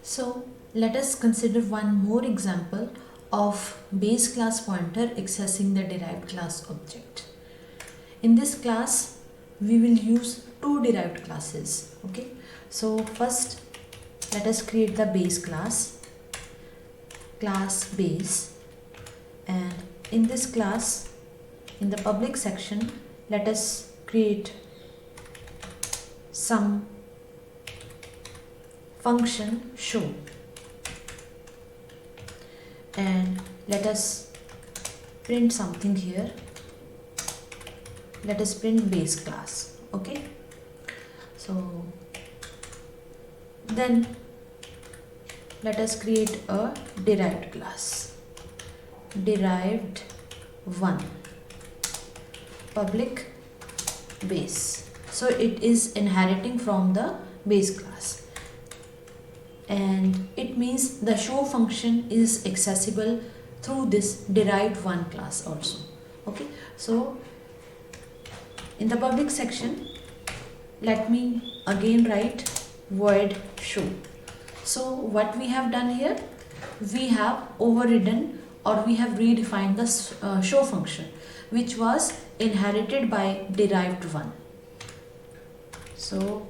So let us consider one more example of base class pointer accessing the derived class object. In this class we will use two derived classes. Okay, so first let us create the base class base, and in this class, in the public section, let us create some function show, and let us print something here. Let us print base class. Okay, so then let us create a derived class, derived 1 public base. So it is inheriting from the base class, and it means the show function is accessible through this derived 1 class also. Okay, so in the public section, let me again write void show. So what we have done here, we have overridden or we have redefined the show function, which was inherited by derived 1. So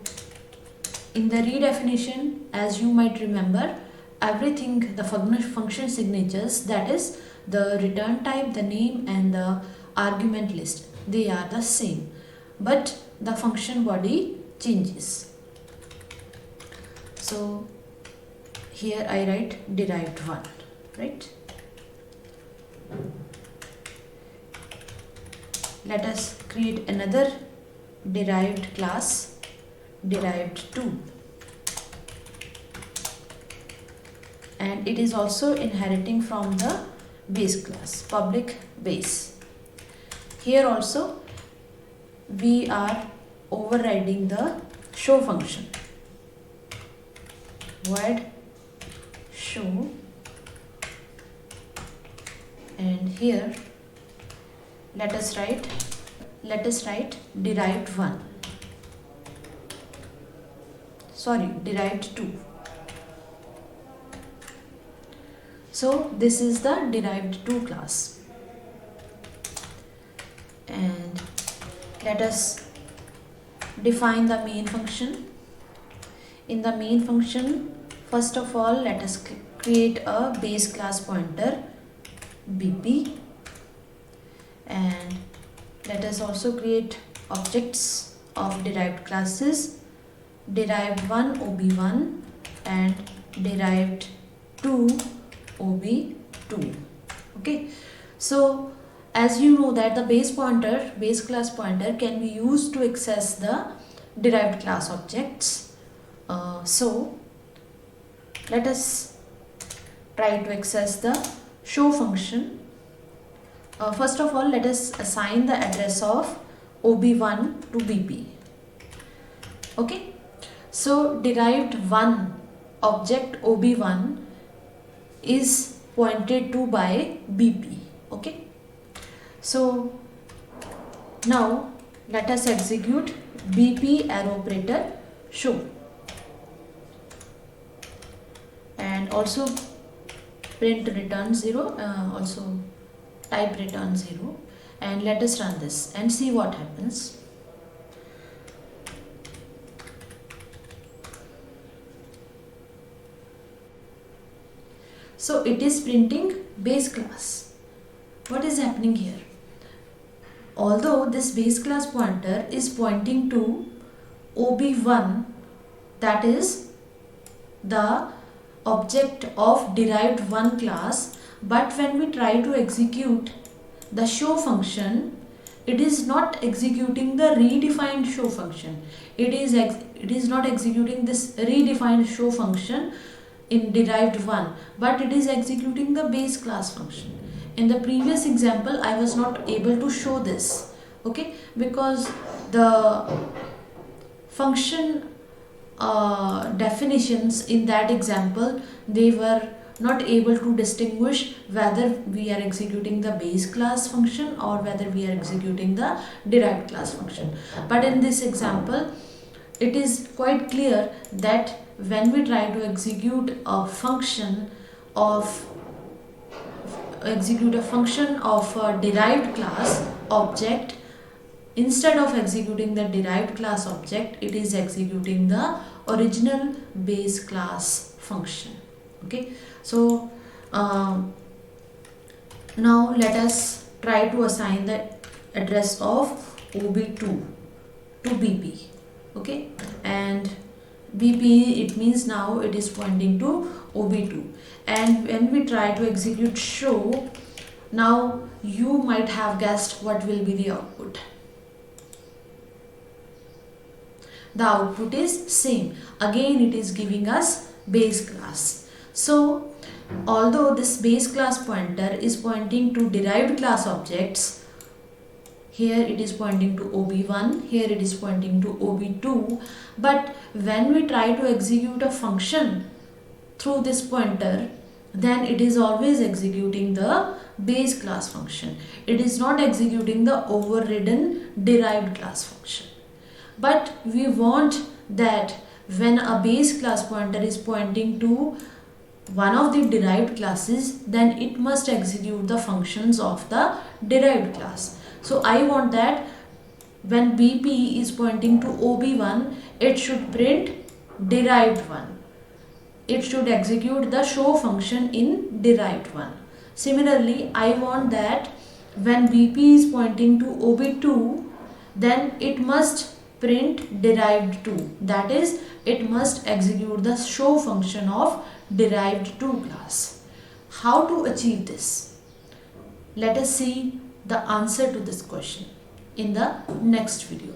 in the redefinition, as you might remember, everything, the function signatures, that is the return type, the name and the argument list, they are the same, but the function body changes. So here I write derived 1, right? Let us create another derived class, derived 2, and it is also inheriting from the base class, public base. Here also we are overriding the show function, void show, and here let us write derived 1, sorry, derived 2. So this is the derived 2 class, and let us define the main function. In the main function, first of all, let us create a base class pointer BP, and let us also create objects of derived classes, derived 1 OB1 and derived 2 OB2. Okay, so as you know that the base class pointer can be used to access the derived class objects. So let us try to access the show function. First of all, let us assign the address of OB1 to BP. Okay, so derived 1 object OB1 is pointed to by BP. Okay, so now let us execute BP arrow operator show, and also print return 0, also type return 0, and let us run this and see what happens. So it is printing base class. What is happening here? Although this base class pointer is pointing to OB1, that is the object of derived 1 class, but when we try to execute the show function, it is not executing the redefined show function. It is not executing this redefined show function in derived 1, but it is executing the base class function. In the previous example, I was not able to show this, okay, because the function definitions in that example, they were not able to distinguish whether we are executing the base class function or whether we are executing the derived class function. But in this example, it is quite clear that when we try to execute a function of a derived class object, instead of executing the derived class object, it is executing the original base class function. Okay, so now let us try to assign the address of OB2 to BP. Okay, and BP, it means now it is pointing to OB2, and when we try to execute show, now you might have guessed what will be the output. The output is same. Again, it is giving us base class. So although this base class pointer is pointing to derived class objects, here it is pointing to OB1, here it is pointing to OB2, but when we try to execute a function through this pointer, then it is always executing the base class function. It is not executing the overridden derived class function. But we want that when a base class pointer is pointing to one of the derived classes, then it must execute the functions of the derived class. So I want that when BP is pointing to OB1, it should print derived one. It should execute the show function in derived one. Similarly, I want that when BP is pointing to OB2, then it must print derived 2. That is, it must execute the show function of derived 2 class. How to achieve this? Let us see the answer to this question in the next video.